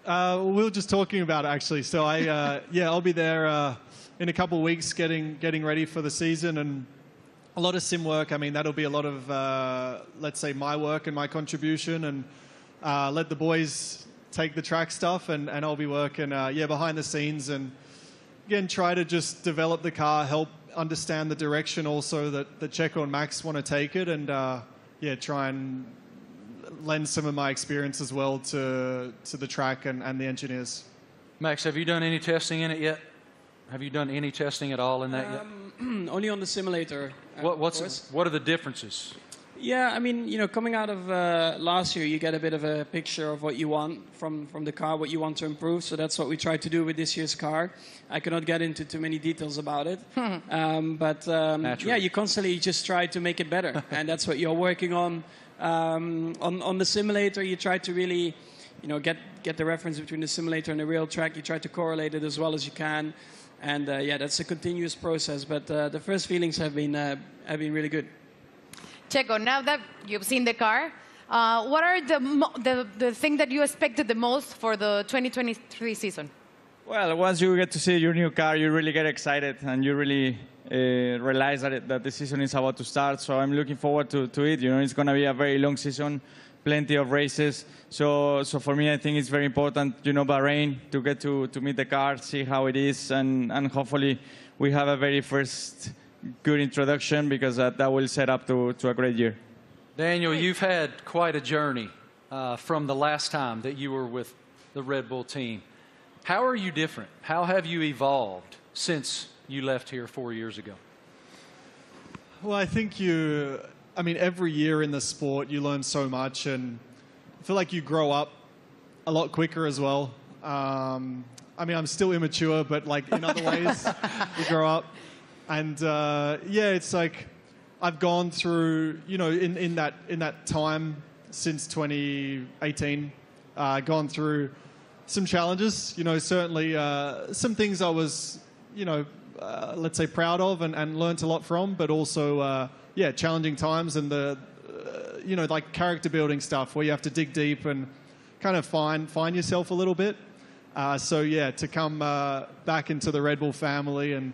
S11: We were just talking about it, actually. So I'll be there in a couple of weeks getting ready for the season, and a lot of sim work. I mean, that'll be a lot of, let's say, my work and my contribution, and let the boys take the track stuff, and I'll be working, behind the scenes, and again, try to just develop the car, help understand the direction also that Checo and Max want to take it, and try and lend some of my experience as well to the track and the engineers.
S1: Max, have you done any testing in it yet? Have you done any testing at all in that yet?
S12: Only on the simulator.
S1: What are the differences?
S12: Yeah, I mean, coming out of last year, you get a bit of a picture of what you want from the car, what you want to improve. So that's what we tried to do with this year's car. I cannot get into too many details about it. You constantly just try to make it better. And that's what you're working on. On the simulator, you try to really, get the reference between the simulator and the real track. You try to correlate it as well as you can. And that's a continuous process. But the first feelings have been really good.
S2: Checo, now that you've seen the car, what are the thing that you expected the most for the 2023 season?
S14: Well, once you get to see your new car, you really get excited, and you really realize that the season is about to start. So I'm looking forward to it. It's going to be a very long season, plenty of races. So for me, I think it's very important, Bahrain, to get to meet the car, see how it is, and hopefully we have a very first good introduction, because that will set up to a great year.
S1: Daniel, you've had quite a journey from the last time that you were with the Red Bull team. How are you different? How have you evolved since you left here 4 years ago?
S11: Well, I think every year in the sport you learn so much, and I feel like you grow up a lot quicker as well. I'm still immature, but in other ways you grow up. And it's like I've gone through, in that time since 2018, gone through some challenges. Certainly some things I was, let's say proud of and learnt a lot from, but also challenging times, and the like character building stuff where you have to dig deep and kind of find yourself a little bit. To come back into the Red Bull family and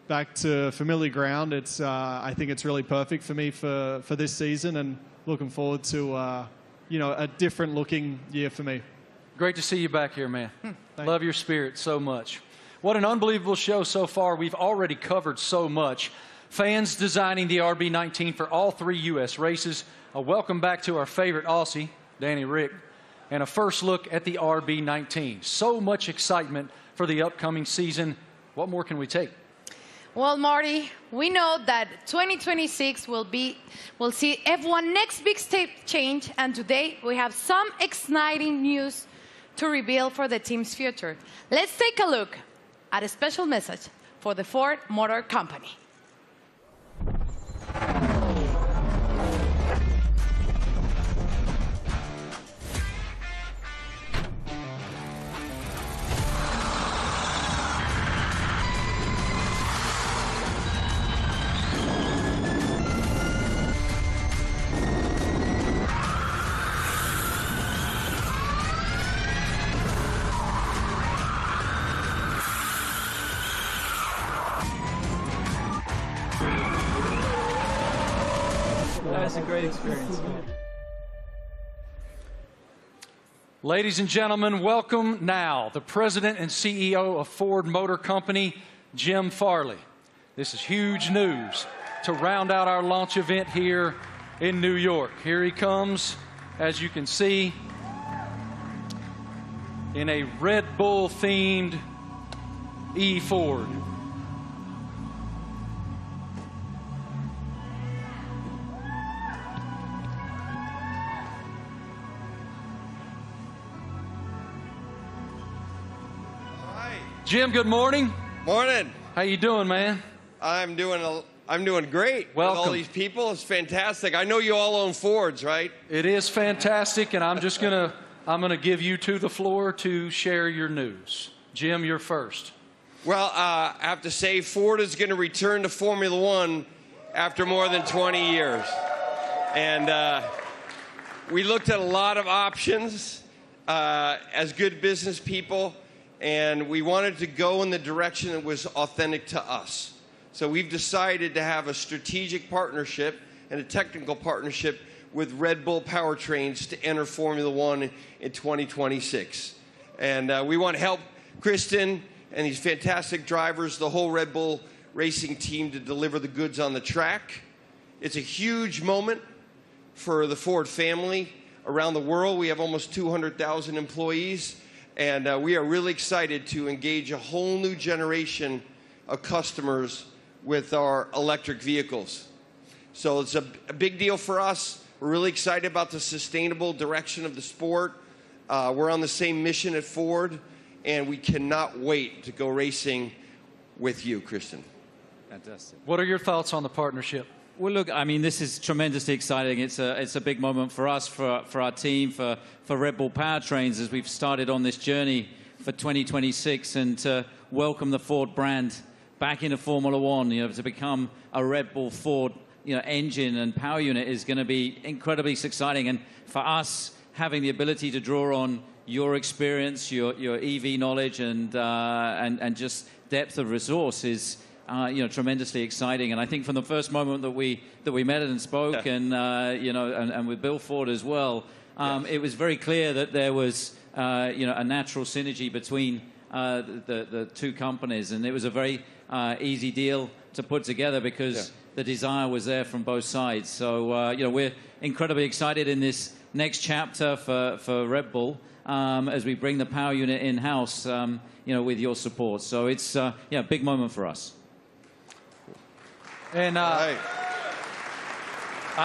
S11: back to familiar ground, I think it's really perfect for me for this season, and looking forward to a different looking year for me.
S1: Great to see you back here, man. Love your spirit so much. What an unbelievable show so far. We've already covered so much. Fans designing the RB19 for all 3 U.S. races. A welcome back to our favorite Aussie, Danny Rick, and a first look at the RB19. So much excitement for the upcoming season. What more can we take?
S2: Well, Marty, we know that 2026 will see F1 next big step change, and today we have some exciting news to reveal for the team's future. Let's take a look at a special message for the Ford Motor Company.
S12: That was a great experience.
S1: Ladies and gentlemen, welcome now the President and CEO of Ford Motor Company, Jim Farley. This is huge news to round out our launch event here in New York. Here he comes, as you can see, in a Red Bull-themed E-Ford. Jim, good morning.
S16: Morning.
S1: How you doing, man?
S16: I'm doing great.
S1: Welcome.
S16: With all these people, it's fantastic. I know you all own Fords, right?
S1: It is fantastic, and I'm gonna give you the floor to share your news. Jim, you're first.
S16: Well, I have to say Ford is going to return to Formula One after more than 20 years. And we looked at a lot of options as good business people, and we wanted to go in the direction that was authentic to us. So we've decided to have a strategic partnership and a technical partnership with Red Bull Powertrains to enter Formula One in 2026. And we want to help Kristen and these fantastic drivers, the whole Red Bull racing team, to deliver the goods on the track. It's a huge moment for the Ford family around the world. We have almost 200,000 employees, and we are really excited to engage a whole new generation of customers with our electric vehicles. So it's a big deal for us. We're really excited about the sustainable direction of the sport. We're on the same mission at Ford, and we cannot wait to go racing with you, Kristen.
S6: Fantastic.
S1: What are your thoughts on the partnership?
S6: Well, look, I mean, this is tremendously exciting. It's a big moment for us, for our team, for Red Bull Powertrains, as we've started on this journey for 2026, and to welcome the Ford brand back into Formula One. You know, to become a Red Bull Ford, engine and power unit is going to be incredibly exciting. And for us, having the ability to draw on your experience, your EV knowledge, and just depth of resource is tremendously exciting. And I think from the first moment that we met and spoke, and with Bill Ford as well, it was very clear that there was a natural synergy between the two companies, and it was a very easy deal to put together because the desire was there from both sides. So we're incredibly excited in this next chapter for Red Bull as we bring the power unit in-house, with your support. So it's a big moment for us.
S1: And I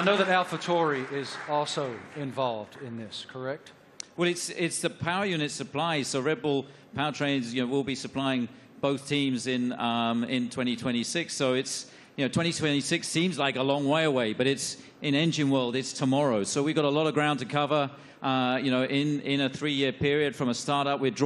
S1: know that AlphaTauri is also involved in this, correct?
S6: Well, it's the power unit supply. So Red Bull Powertrains, will be supplying both teams in 2026. So it's 2026 seems like a long way away, but it's in engine world. It's tomorrow. So we've got a lot of ground to cover. In a 3-year period from a startup, we've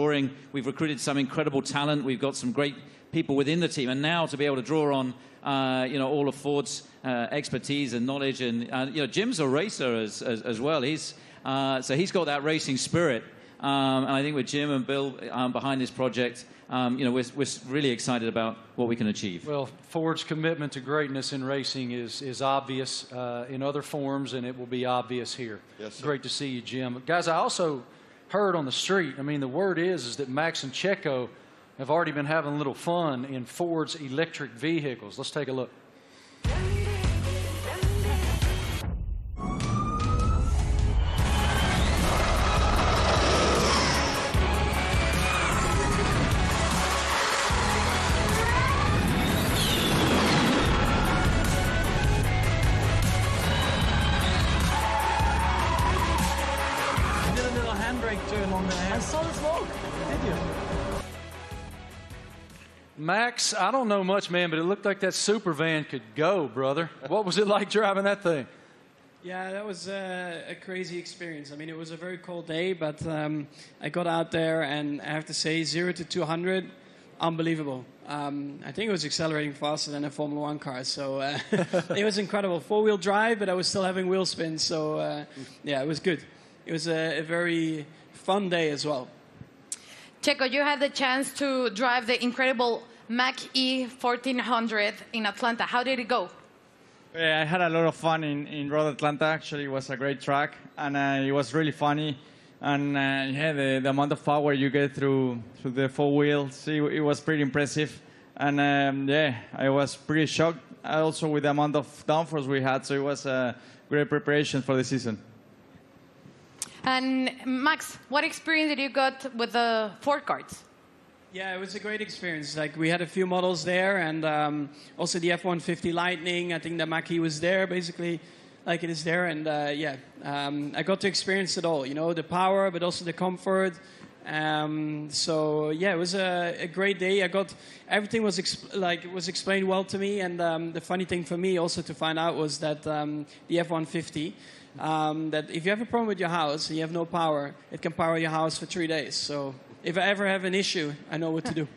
S6: recruited some incredible talent. We've got some great people within the team, and now to be able to draw on all of Ford's expertise and knowledge, and Jim's a racer as well. He's got that racing spirit, and I think with Jim and Bill behind this project, we're really excited about what we can achieve.
S1: Well, Ford's commitment to greatness in racing is obvious in other forms, and it will be obvious here.
S16: Yes, sir.
S1: Great to see you, Jim. Guys, I also heard on the street, the word is that Max and Checo have already been having a little fun in Ford's electric vehicles. Let's take a look. Max, I don't know much, man, but it looked like that super van could go, brother. What was it like driving that thing?
S12: Yeah, that was a crazy experience. It was a very cold day, but I got out there, and I have to say, 0 to 200, unbelievable. I think it was accelerating faster than a Formula One car, so it was incredible. 4-wheel drive, but I was still having wheel spin, so it was good. It was a very fun day as well.
S2: Checo, you had the chance to drive the incredible Mach-E 1400 in Atlanta. How did it go?
S14: I had a lot of fun in Road Atlanta. Actually, it was a great track, and it was really funny. And yeah, the amount of power you get through the four wheels, it was pretty impressive. And yeah, I was pretty shocked also with the amount of downforce we had. So it was a great preparation for the season.
S2: And Max, what experience did you got with the Ford carts?
S12: Yeah, it was a great experience. Like, we had a few models there, and also the F-150 Lightning. I think the Mach-E was there, basically, like it is there. And yeah, I got to experience it all. You know, the power, but also the comfort. So yeah, it was a great day. Everything was explained well to me. And the funny thing for me also to find out was that the F-150. That if you have a problem with your house and you have no power, it can power your house for 3 days. So if I ever have an issue, I know what to do.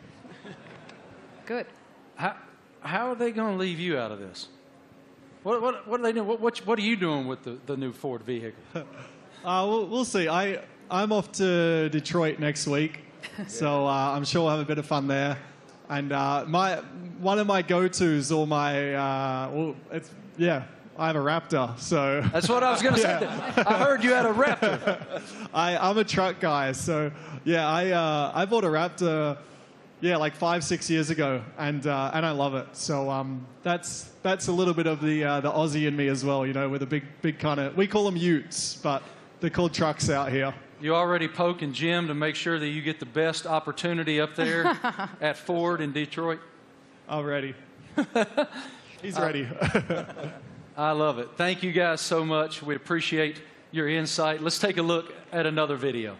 S2: Good.
S1: How are they going to leave you out of this? What are they doing? What are you doing with the new Ford vehicle?
S11: We'll see. I'm off to Detroit next week, so I'm sure we'll have a bit of fun there. And one of my go-tos, or my I have a Raptor, so...
S1: That's what I was going to say. I heard you had a Raptor.
S11: I'm a truck guy, so yeah, I bought a Raptor, like 5-6 years ago, and I love it. So that's a little bit of the Aussie in me as well, you know, with a big kind of... We call them utes, but they're called trucks out here.
S1: You already poking Jim to make sure that you get the best opportunity up there at Ford in Detroit?
S11: I'm ready. He's ready.
S1: I love it. Thank you guys so much. We appreciate your insight. Let's take a look at another video.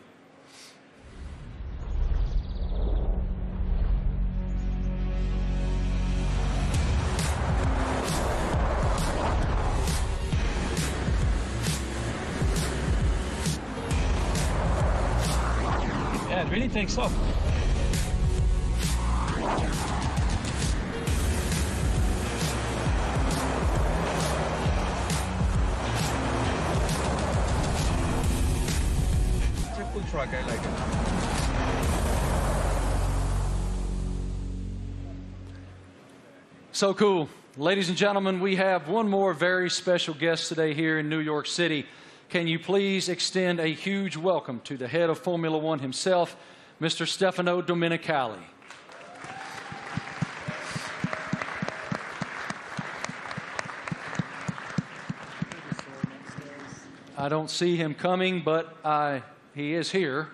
S5: Yeah, it really takes off.
S13: Truck, I like it.
S1: So cool. Ladies and gentlemen, we have one more very special guest today here in New York City. Can you please extend a huge welcome to the head of Formula One himself, Mr. Stefano Domenicali. I don't see him coming, but he is here.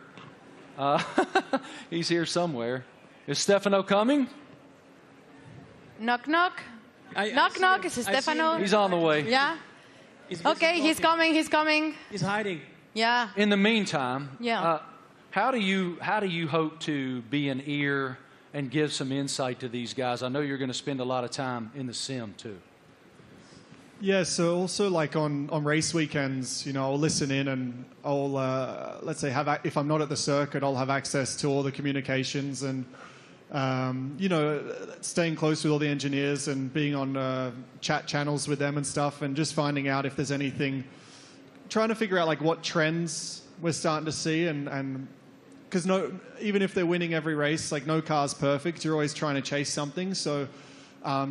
S1: He's here somewhere. Is Stefano coming?
S2: Knock, knock. Knock, knock. Is it Stefano?
S1: He's on the way.
S2: Yeah? Okay, he's coming. He's coming.
S12: He's hiding.
S2: Yeah.
S1: In the meantime,
S2: yeah.
S1: How do you hope to be an ear and give some insight to these guys? I know you're going to spend a lot of time in the sim, too.
S11: Yeah, so also like on race weekends, you know, I'll listen in and I'll, let's say, if I'm not at the circuit, I'll have access to all the communications and, you know, staying close with all the engineers and being on chat channels with them and stuff and just finding out if there's anything, trying to figure out like what trends we're starting to see and because even if they're winning every race, like no car's perfect, you're always trying to chase something, so...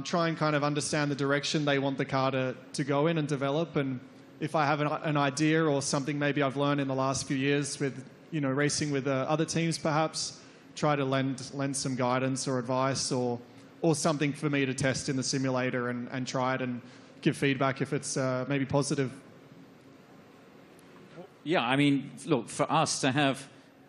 S11: try and kind of understand the direction they want the car to go in and develop. And if I have an idea or something maybe I've learned in the last few years with, you know, racing with other teams perhaps, try to lend some guidance or advice or something for me to test in the simulator and try it and give feedback if it's maybe positive.
S6: Yeah, I mean, look, for us to have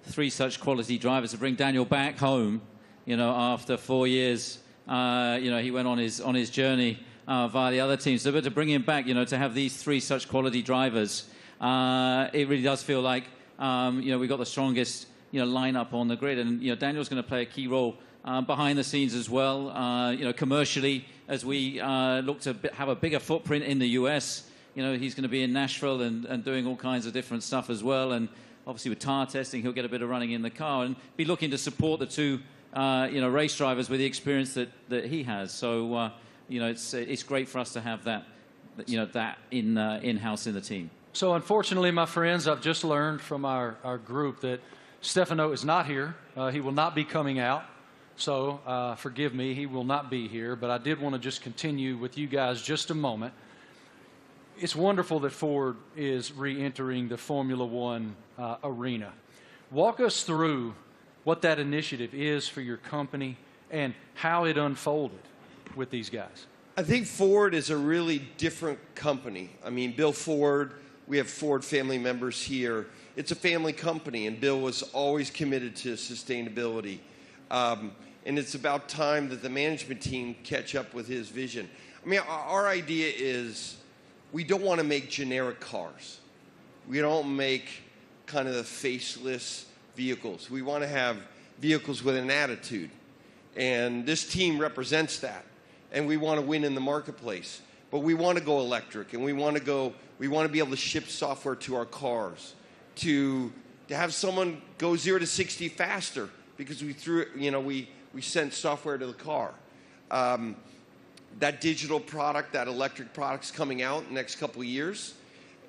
S6: 3 such quality drivers, to bring Daniel back home, you know, after 4 years... you know, he went on his journey via the other teams. So, but to bring him back, you know, to have these 3 such quality drivers, it really does feel like, you know, we've got the strongest, you know, lineup on the grid. And, you know, Daniel's going to play a key role behind the scenes as well, you know, commercially, as we look to have a bigger footprint in the US. You know, he's going to be in Nashville and doing all kinds of different stuff as well. And obviously with tire testing, he'll get a bit of running in the car and be looking to support the 2 you know, race drivers with the experience that he has. So, you know, it's great for us to have that, you know, that in-house in the team.
S1: So, unfortunately, my friends, I've just learned from our group that Stefano is not here. He will not be coming out. So, forgive me, he will not be here. But I did want to just continue with you guys just a moment. it's wonderful that Ford is re-entering the Formula One arena. Walk us through what that initiative is for your company and how it unfolded with these guys.
S16: I think Ford is a really different company. I mean, Bill Ford, we have Ford family members here. It's a family company, and Bill was always committed to sustainability. And it's about time that the management team catch up with his vision. I mean, our idea is we don't want to make generic cars. We don't make kind of the faceless vehicles. We want to have vehicles with an attitude. And this team represents that. And we want to win in the marketplace. But we want to go electric, and we want to be able to ship software to our cars, to have someone go 0 to 60 faster because we sent software to the car. That digital product, that electric product's coming out in the next couple of years,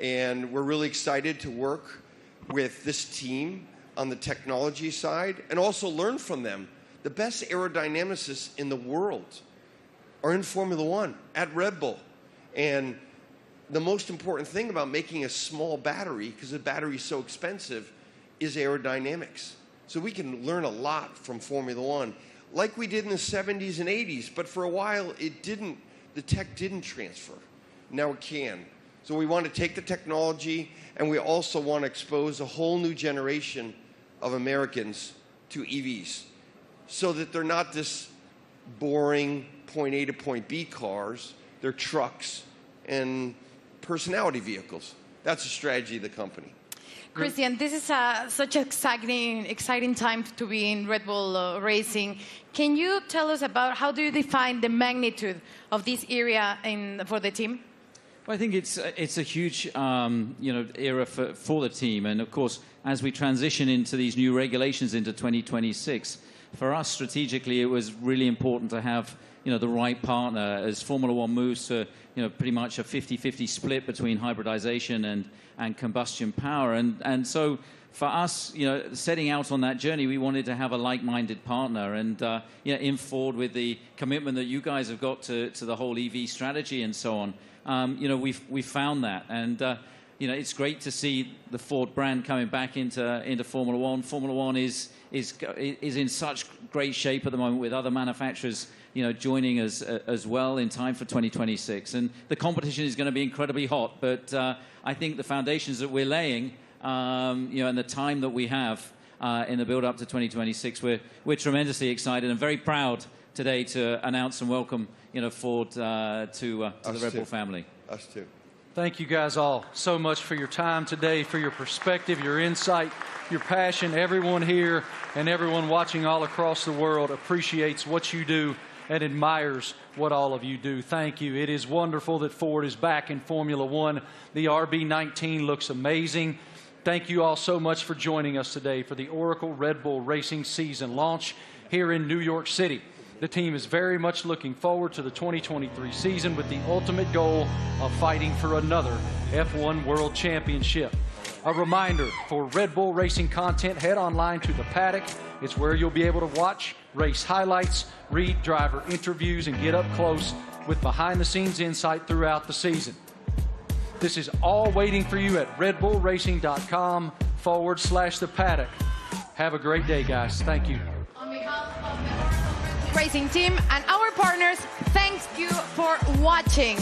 S16: and we're really excited to work with this team on the technology side and also learn from them. The best aerodynamicists in the world are in Formula One at Red Bull. And the most important thing about making a small battery, because the battery is so expensive, is aerodynamics. So we can learn a lot from Formula One, like we did in the 70s and 80s. But for a while, the tech didn't transfer. Now it can. So we want to take the technology, and we also want to expose a whole new generation of Americans to EVs so that they're not this boring point A to point B cars. They're trucks and personality vehicles. That's the strategy of the company.
S2: Christian, this is such an exciting time to be in Red Bull Racing. Can you tell us about how do you define the magnitude of this area for the team?
S6: Well, I think it's a huge era for the team, and of course, as we transition into these new regulations into 2026, for us strategically, it was really important to have the right partner as Formula One moves to pretty much a 50-50 split between hybridization and combustion power, and so for us, setting out on that journey, we wanted to have a like-minded partner, and in Ford with the commitment that you guys have got to the whole EV strategy and so on. We've found that, and it's great to see the Ford brand coming back into Formula One. Formula One is in such great shape at the moment with other manufacturers, joining us as well in time for 2026. And the competition is going to be incredibly hot, but I think the foundations that we're laying, and the time that we have in the build-up to 2026, we're tremendously excited and very proud today to announce and welcome Ford to the Red Bull family.
S16: Us too.
S1: Thank you guys all so much for your time today, for your perspective, your insight, your passion. Everyone here and everyone watching all across the world appreciates what you do and admires what all of you do. Thank you. It is wonderful that Ford is back in Formula One. The RB19 looks amazing. Thank you all so much for joining us today for the Oracle Red Bull Racing season launch here in New York City. The team is very much looking forward to the 2023 season with the ultimate goal of fighting for another F1 World Championship. A reminder, for Red Bull Racing content, head online to The Paddock. It's where you'll be able to watch race highlights, read driver interviews, and get up close with behind-the-scenes insight throughout the season. This is all waiting for you at redbullracing.com/The Paddock. Have a great day, guys. Thank you.
S2: On behalf of the Racing team and our partners, thank you for watching.